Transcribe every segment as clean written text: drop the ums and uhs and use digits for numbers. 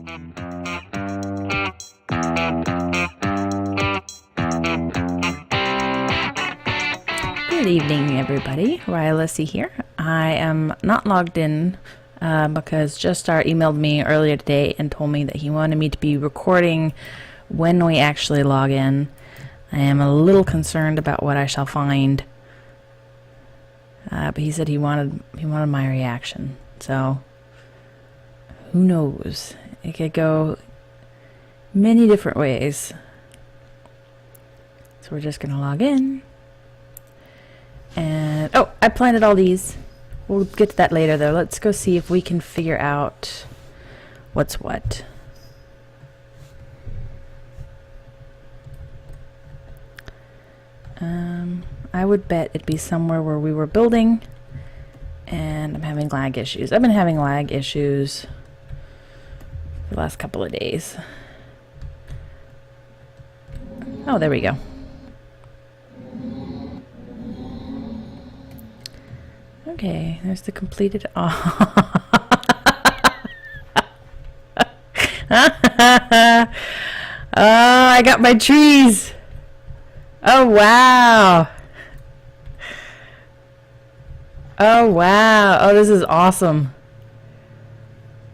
Good evening, everybody. Riley here. I am not logged in because Justar emailed me earlier today and told me that he wanted me to be recording when we actually log in. I am a little concerned about what I shall find, but he said he wanted my reaction. So who knows? It could go many different ways. So we're just gonna log in. And oh, I planted all these. We'll get to that later though. Let's go see if we can figure out what's what. I would bet it'd be somewhere where we were building, and I'm having lag issues. I've been having lag issues for the last couple of days. Oh, there we go. Okay, there's the completed. Oh, I got my trees. Oh, wow. Oh, wow. Oh, this is awesome.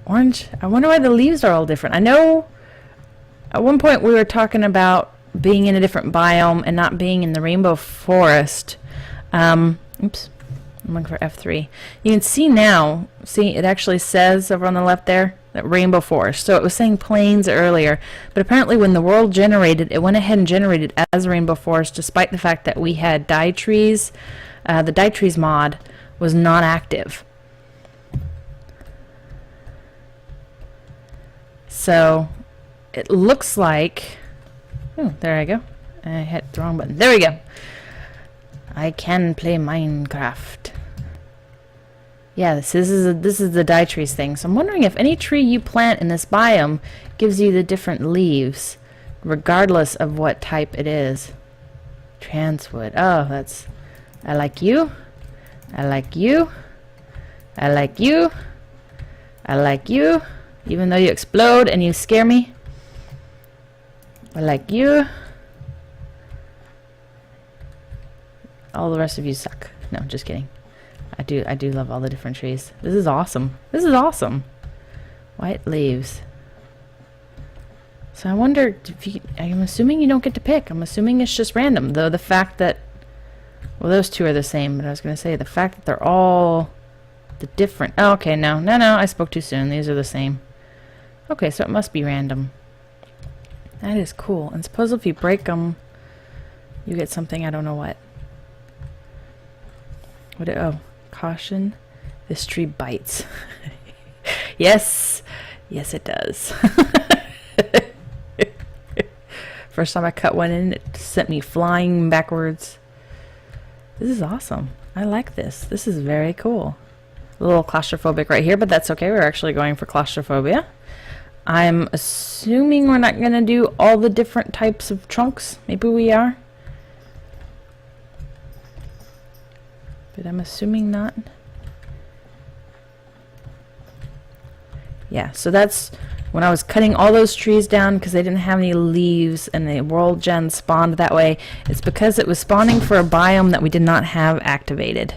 Orange. I wonder why the leaves are all different. I know at one point we were talking about being in a different biome and not being in the rainbow forest. Oops. I'm looking for F3. You can see now, see it actually says over on the left there, that rainbow forest. So it was saying plains earlier, but apparently when the world generated, it went ahead and generated as rainbow forest despite the fact that we had dye trees. The dye trees mod was not active. So it looks like, oh, there I go. I hit the wrong button. There we go. I can play Minecraft. Yeah, this is the dye trees thing. So I'm wondering if any tree you plant in this biome gives you the different leaves, regardless of what type it is. Transwood. Oh, that's. I like you. I like you. I like you. I like you. Even though you explode and you scare me. I like you. All the rest of you suck. No, just kidding. I do love all the different trees. This is awesome. This is awesome. White leaves. So I wonder if you, I'm assuming you don't get to pick. I'm assuming it's just random. Though the fact that, well, those two are the same, but I was going to say the fact that they're all the different. Oh, okay, no, I spoke too soon. These are the same. Okay, so it must be random. That is cool. And suppose if you break them, you get something, I don't know what. What? Oh, caution. This tree bites. Yes. Yes, it does. First time I cut one in, it sent me flying backwards. This is awesome. I like this. This is very cool. A little claustrophobic right here, but that's okay. We're actually going for claustrophobia. I'm assuming we're not going to do all the different types of trunks. Maybe we are. But I'm assuming not. Yeah, so that's when I was cutting all those trees down because they didn't have any leaves and the world gen spawned that way. It's because it was spawning for a biome that we did not have activated.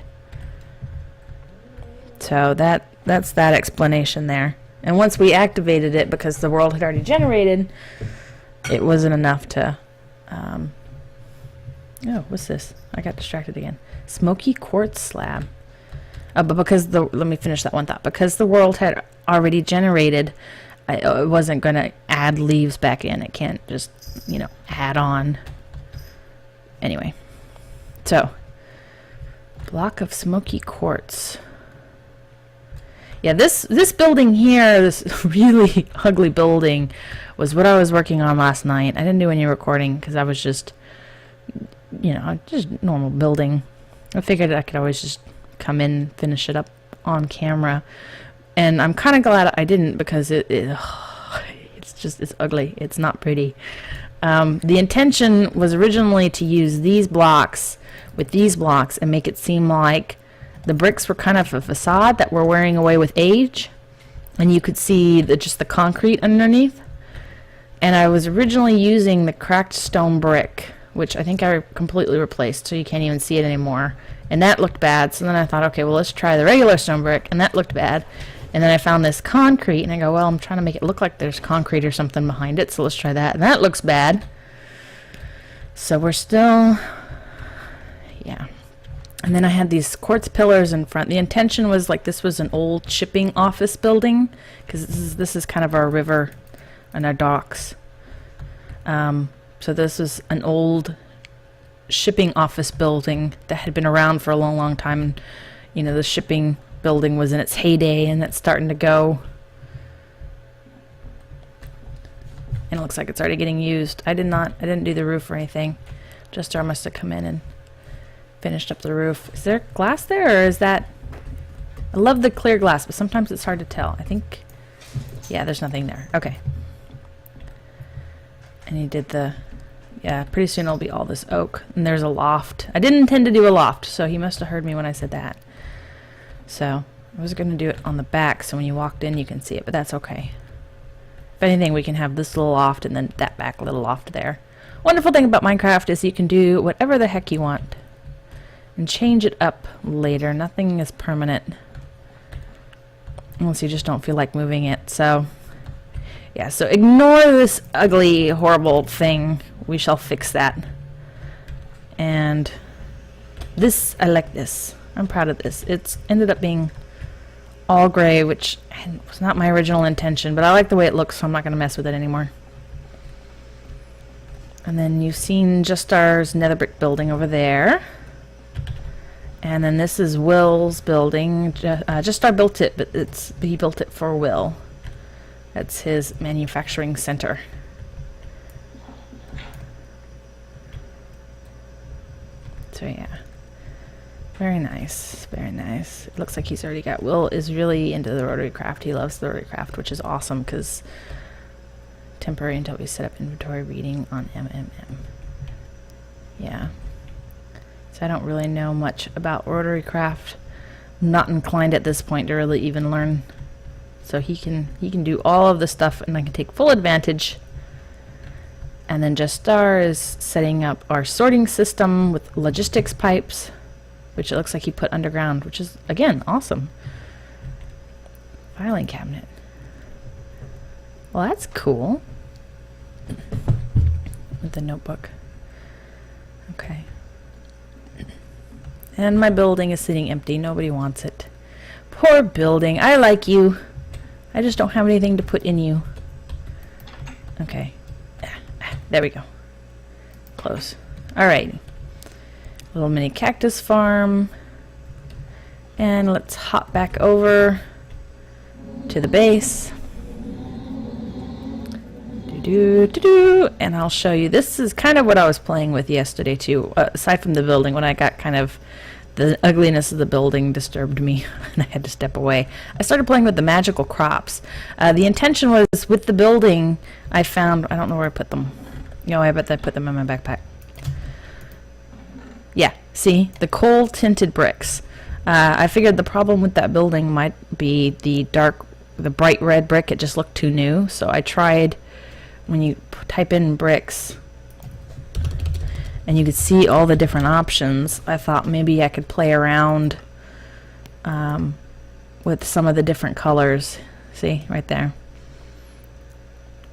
So that's that explanation there. And once we activated it, because the world had already generated, it wasn't enough to... oh, what's this? I got distracted again. Smoky quartz slab. But because let me finish that one thought. Because the world had already generated, it wasn't going to add leaves back in. It can't just, add on. Anyway. So, block of smoky quartz. Yeah, this building here, this really ugly building, was what I was working on last night. I didn't do any recording because I was just, just normal building. I figured I could always just come in, finish it up on camera. And I'm kind of glad I didn't because it's ugly. It's not pretty. The intention was originally to use these blocks with these blocks and make it seem like the bricks were kind of a facade that we're wearing away with age. and you could see just the concrete underneath. And I was originally using the cracked stone brick, which I think I completely replaced, so you can't even see it anymore. And that looked bad, so then I thought, okay, well, let's try the regular stone brick, and that looked bad. And then I found this concrete, and I go, well, I'm trying to make it look like there's concrete or something behind it, so let's try that. And that looks bad. So we're still, yeah. And then I had these quartz pillars in front. The intention was like this was an old shipping office building, because this is kind of our river and our docks. So this is an old shipping office building that had been around for a long, long time. You know, the shipping building was in its heyday, and it's starting to go. And it looks like it's already getting used. I didn't do the roof or anything. Justar must have come in and finished up the roof. Is there glass there, or is that... I love the clear glass, but sometimes it's hard to tell. I think... yeah, there's nothing there. Okay. And he did the... yeah, pretty soon it'll be all this oak. And there's a loft. I didn't intend to do a loft, so he must have heard me when I said that. So, I was going to do it on the back, so when you walked in you can see it, but that's okay. If anything, we can have this little loft and then that back little loft there. Wonderful thing about Minecraft is you can do whatever the heck you want. And change it up later. Nothing is permanent. Unless you just don't feel like moving it, so... yeah, so ignore this ugly, horrible thing. We shall fix that. And this, I like this. I'm proud of this. It's ended up being all gray, which was not my original intention, but I like the way it looks, so I'm not going to mess with it anymore. And then you've seen Justar's nether brick building over there. And then this is Will's building. Justar built it, but he built it for Will. That's his manufacturing center. So yeah, very nice, very nice. It looks like he's already got... Will is really into the rotary craft. He loves the rotary craft, which is awesome, because temporary until we set up inventory reading on MMM. Yeah. So I don't really know much about rotary craft. I'm not inclined at this point to really even learn. So he can do all of the stuff, and I can take full advantage. And then Justar is setting up our sorting system with logistics pipes, which it looks like he put underground, which is, again, awesome. Filing cabinet. Well, that's cool. With the notebook. Okay. And my building is sitting empty. Nobody wants it. Poor building. I like you. I just don't have anything to put in you. Okay. There we go. Close. Alright. Little mini cactus farm. And let's hop back over to the base. And I'll show you. This is kind of what I was playing with yesterday too. Aside from the building, when I got kind of... the ugliness of the building disturbed me, and I had to step away. I started playing with the magical crops. The intention was, with the building, I found... I don't know where I put them. You know, I bet I put them in my backpack. Yeah, see? The coal-tinted bricks. I figured the problem with that building might be the bright red brick. It just looked too new. So I tried, when you type in bricks, and you could see all the different options, I thought maybe I could play around with some of the different colors. See, right there.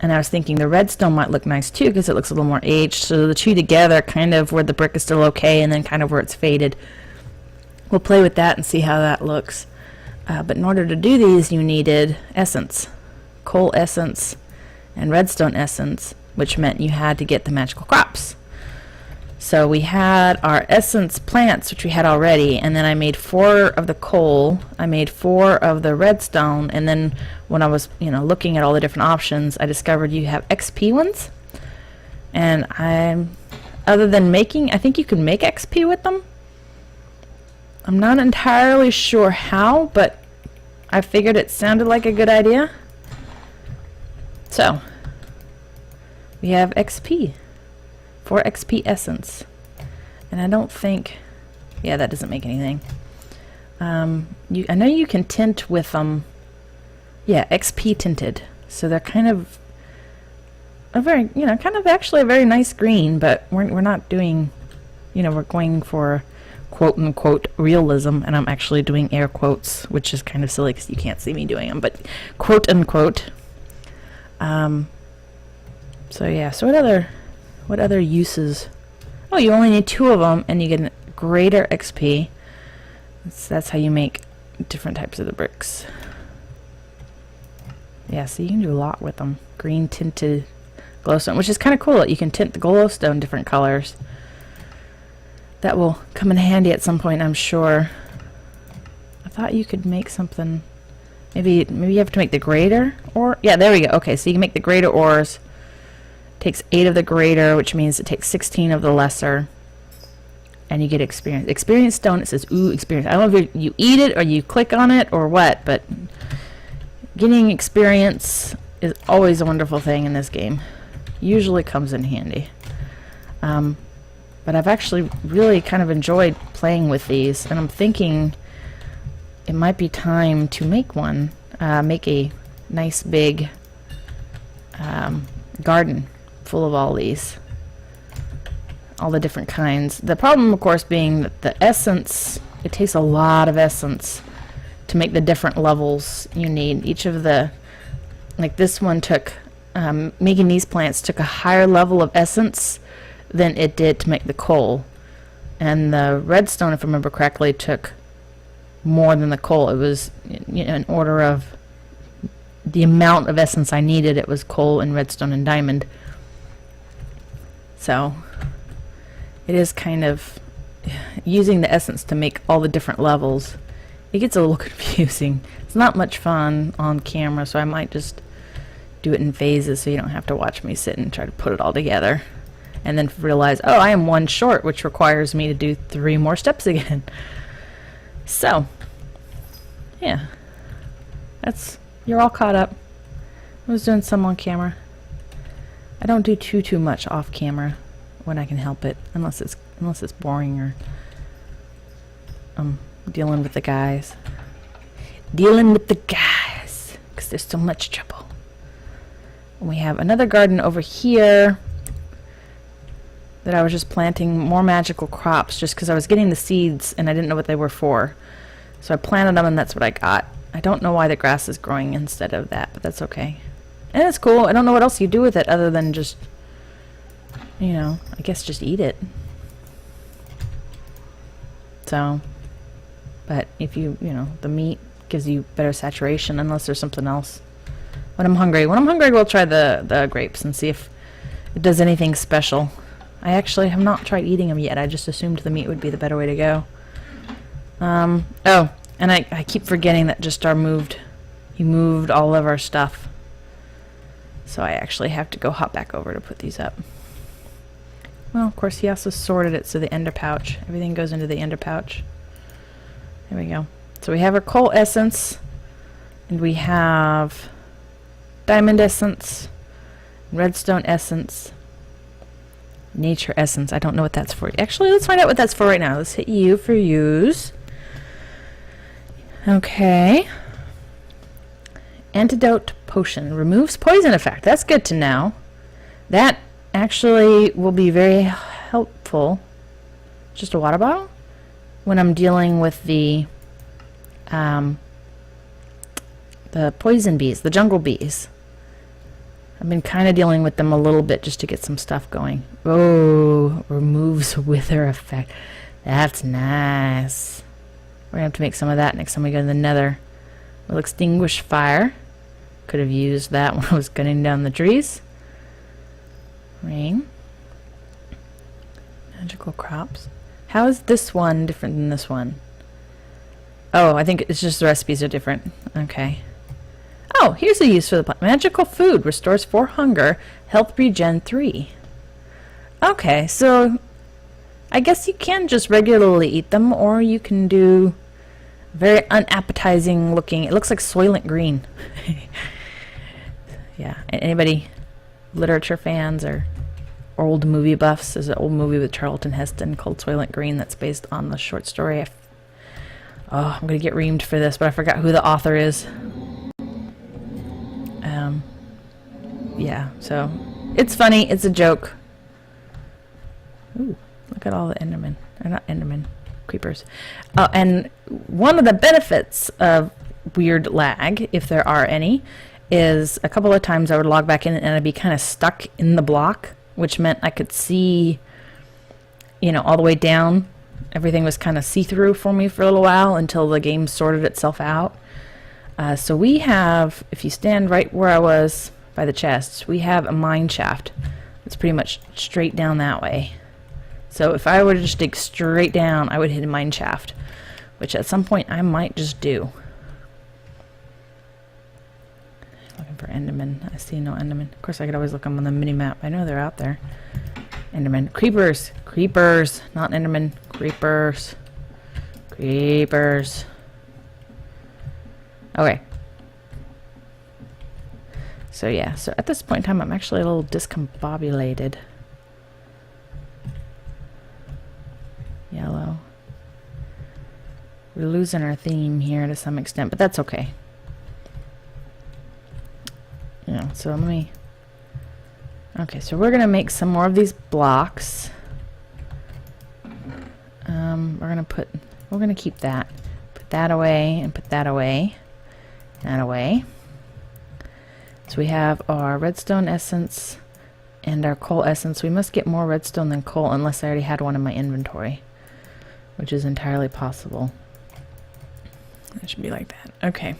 And I was thinking the redstone might look nice too, because it looks a little more aged. So the two together, kind of where the brick is still okay, and then kind of where it's faded. We'll play with that and see how that looks. But in order to do these, you needed essence. Coal essence and redstone essence, which meant you had to get the magical crops. So we had our essence plants, which we had already, and then I made 4 of the coal, I made 4 of the redstone, and then when I was, looking at all the different options, I discovered you have XP ones. And other than making, I think you can make XP with them. I'm not entirely sure how, but I figured it sounded like a good idea. So, we have XP. 4 XP essence. And I don't think... yeah, that doesn't make anything. I know you can tint with them Yeah, XP tinted. So they're kind of a very, kind of actually a very nice green, but we're not doing, we're going for quote unquote realism, and I'm actually doing air quotes, which is kind of silly because you can't see me doing them, but quote unquote. So yeah, so what other uses? Oh, you only need 2 of them and you get greater XP. That's how you make different types of the bricks. Yeah, so you can do a lot with them. Green tinted glowstone, which is kind of cool that you can tint the glowstone different colors. That will come in handy at some point, I'm sure. I thought you could make something. Maybe you have to make the greater ore. Yeah, there we go. Okay, so you can make the greater ores. Takes 8 of the greater, which means it takes 16 of the lesser. And you get experience. Experience stone, it says, ooh, experience. I don't know if you eat it or you click on it or what, but getting experience is always a wonderful thing in this game. Usually comes in handy. But I've actually really kind of enjoyed playing with these, and I'm thinking it might be time to make one. Make a nice big garden full of all these. All the different kinds. The problem, of course, being that the essence, it takes a lot of essence to make the different levels you need. Each of the, like this one took, making these plants took a higher level of essence than it did to make the coal. And the redstone, if I remember correctly, took more than the coal. It was in order of the amount of essence I needed. It was coal and redstone and diamond. So it is kind of using the essence to make all the different levels. It gets a little confusing. It's not much fun on camera, so I might just do it in phases so you don't have to watch me sit and try to put it all together. And then realize, oh, I am 1 short, which requires me to do 3 more steps again. So, yeah. You're all caught up. I was doing some on camera. I don't do too much off camera when I can help it, unless it's boring or dealing with the guys. Dealing with the guys, because there's so much trouble. And we have another garden over here that I was just planting more magical crops just because I was getting the seeds and I didn't know what they were for. So I planted them and that's what I got. I don't know why the grass is growing instead of that, but that's okay. And it's cool. I don't know what else you do with it other than just, I guess just eat it. So, but if the meat gives you better saturation unless there's something else. When I'm hungry, we'll try the grapes and see if it does anything special. I actually have not tried eating them yet. I just assumed the meat would be the better way to go. Oh, and I keep forgetting that Justar moved. He moved all of our stuff. So I actually have to go hop back over to put these up. Well, of course, he also sorted it so the ender pouch. Everything goes into the ender pouch. There we go. So we have our coal essence. And we have diamond essence. Redstone essence. Nature essence. I don't know what that's for. Actually, let's find out what that's for right now. Let's hit U for use. Okay. Antidote potion. Removes poison effect. That's good to know. That actually will be very helpful. Just a water bottle? When I'm dealing with the poison bees, the jungle bees. I've been kind of dealing with them a little bit just to get some stuff going. Oh, removes wither effect. That's nice. We're going to have to make some of that next time we go to the nether. We'll extinguish fire. Could have used that when I was cutting down the trees. Rain. Magical crops. How is this one different than this one? Oh, I think it's just the recipes are different. Okay. Oh, here's a use for the plant. Magical food restores 4 hunger, health regen 3. Okay, so I guess you can just regularly eat them, or you can do very unappetizing looking. It looks like Soylent Green. Yeah, anybody literature fans or old movie buffs? There's an old movie with Charlton Heston called Soylent Green that's based on the short story. Oh, I'm gonna get reamed for this, but I forgot who the author is. yeah, so it's funny. It's a joke. Ooh, look at all the Endermen. They're not Endermen, creepers. And one of the benefits of weird lag, if there are any, is a couple of times I would log back in and I'd be kind of stuck in the block, which meant I could see, you know, all the way down. Everything was kind of see-through for me for a little while until the game sorted itself out. So we have, if you stand right where I was by the chests, we have a mine shaft. It's pretty much straight down that way. So if I were to just dig straight down, I would hit a mine shaft, which at some point I might just do. Looking for Endermen. I see no Endermen. Of course, I could always look them on the mini-map. I know they're out there. Endermen. Creepers. Creepers. Not Endermen. Creepers. Creepers. Okay. So yeah, so at this point in time, I'm actually a little discombobulated. Yellow. We're losing our theme here to some extent, but that's okay. Yeah, so let me... Okay, so we're gonna make some more of these blocks. We're gonna keep that. Put that away and put that away. That away. So we have our redstone essence and our coal essence. We must get more redstone than coal unless I already had one in my inventory, which is entirely possible. It should be like that. Okay.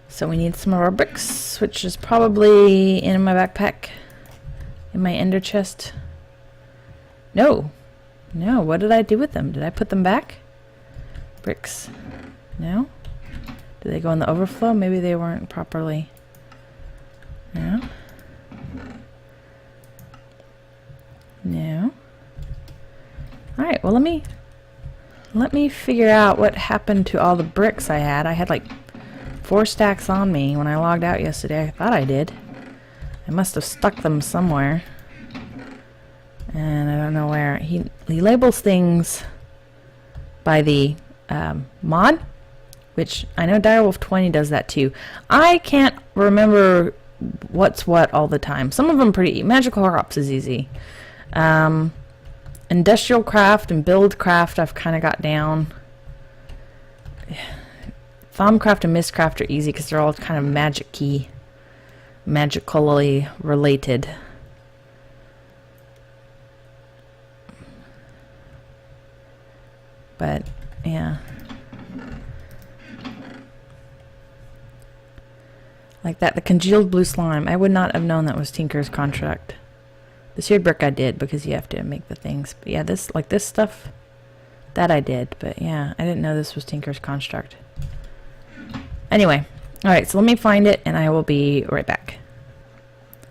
So we need some of our bricks, which is probably in my backpack, in my ender chest. No. No, what did I do with them? Did I put them back? Bricks. No? Did they go in the overflow? Maybe they weren't properly... No? No? Alright, well let me figure out what happened to all the bricks I had. I had like 4 stacks on me when I logged out yesterday. I thought I did. I must have stuck them somewhere. And I don't know where. He labels things by the mod, which I know Direwolf 20 does that too. I can't remember what's what all the time. Some of them are pretty... Magical crops is easy. Industrial craft and build craft I've kind of got down. Thaumcraft and Mistcraft are easy because they're all kind of magically related. But, yeah. Like that, the congealed blue slime. I would not have known that was Tinker's contract. The seared brick I did because you have to make the things. But yeah, this stuff, that I did. But yeah, I didn't know this was Tinker's construct. Anyway, alright, so let me find it and I will be right back.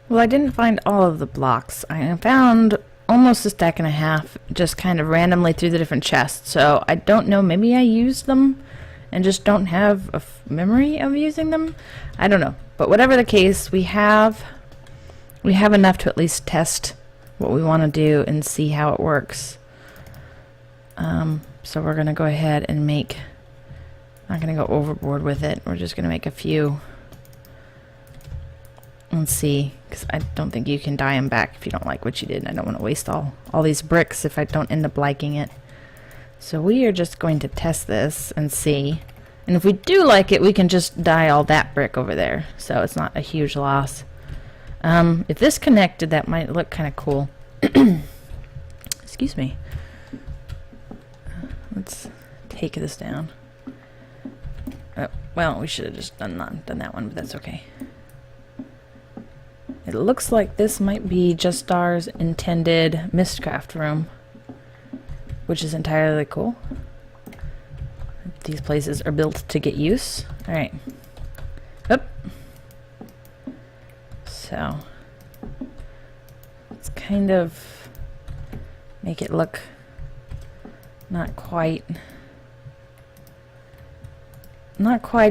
Well, I didn't find all of the blocks. I found almost a stack and a half just kind of randomly through the different chests. So I don't know, maybe I used them and just don't have a memory of using them. I don't know. But whatever the case, we have enough to at least test what we want to do and see how it works. So we're going to go ahead and make... Not going to go overboard with it. We're just going to make a few. Let's see. Because I don't think you can dye them back if you don't like what you did. And I don't want to waste all these bricks if I don't end up liking it. So we are just going to test this and see. And if we do like it, we can just dye all that brick over there. So it's not a huge loss. If this connected, that might look kind of cool. Excuse me. Let's take this down. Oh, well, we should have just done that one, but that's okay. It looks like this might be Justar's intended Mistcraft room, which is entirely cool. These places are built to get use. Alright. Oop. So, let's kind of make it look not quite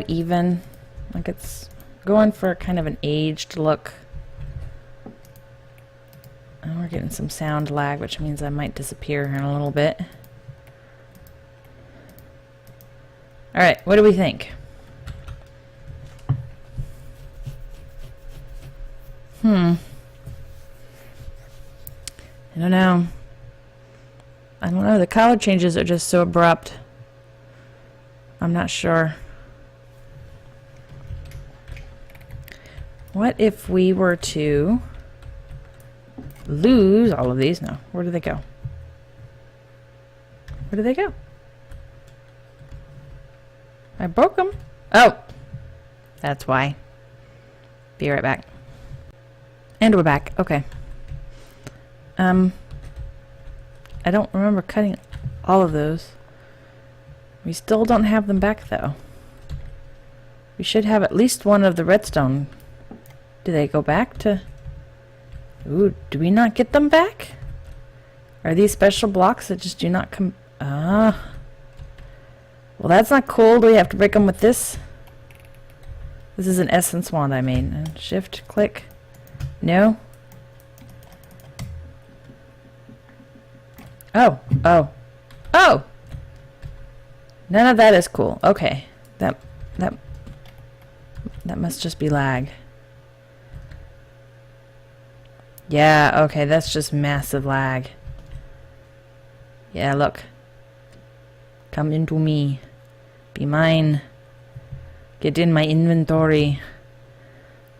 even. Like it's going for kind of an aged look. And we're getting some sound lag, which means I might disappear in a little bit. Alright, what do we think? I don't know. I don't know. The color changes are just so abrupt. I'm not sure. What if we were to lose all of these? No. Where do they go? Where do they go? I broke them. Oh. That's why. Be right back. And we're back. Okay. I don't remember cutting all of those. We still don't have them back, though. We should have at least one of the redstone. Do they go back to... Ooh, do we not get them back? Are these special blocks that just do not come... Ah. Well, that's not cool. Do we have to break them with this? This is an essence wand I made. Shift, click. No? Oh, oh, oh! None of that is cool. Okay, that must just be lag. Yeah, okay, that's just massive lag. Yeah, look. Come into me. Be mine. Get in my inventory.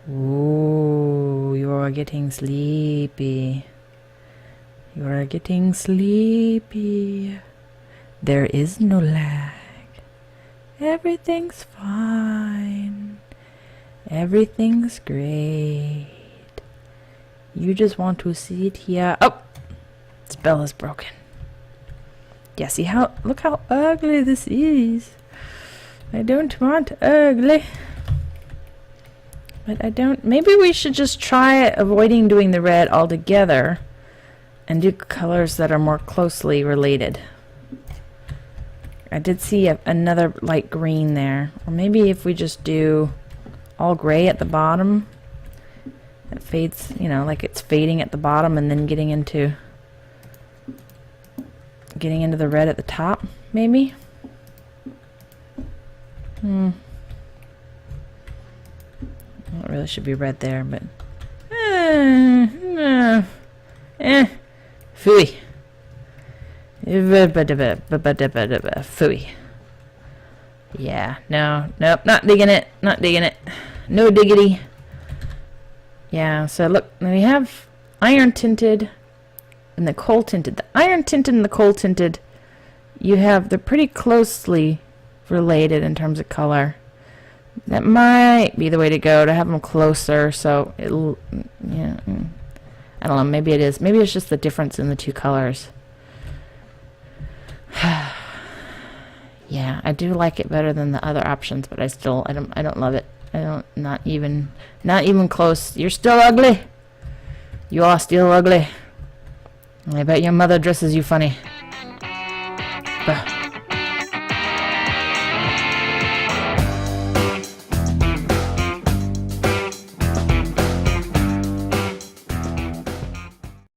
Ooh, you are getting sleepy. You are getting sleepy. There is no lag. Everything's fine. Everything's great. You just want to sit here. Oh! Spell is broken. Yeah, see how... Look how ugly this is. I don't want ugly. But I don't... Maybe we should just try avoiding doing the red altogether and do colors that are more closely related. I did see another light green there. Or maybe if we just do all gray at the bottom, it fades, you know, like it's fading at the bottom and then getting into the red at the top, maybe? Well, it really should be red there, but... Phooey. Phooey. Yeah, no, nope, not digging it, not digging it. No diggity. Yeah, so look, we have iron tinted and the coal tinted. The iron tinted and the coal tinted, they're pretty closely related in terms of color. That might be the way to go, to have them closer, so it'll, yeah, I don't know, maybe it is. Maybe it's just the difference in the two colors. Yeah, I do like it better than the other options, but I don't love it. Not even close. You're still ugly. You are still ugly. I bet your mother dresses you funny. Bah.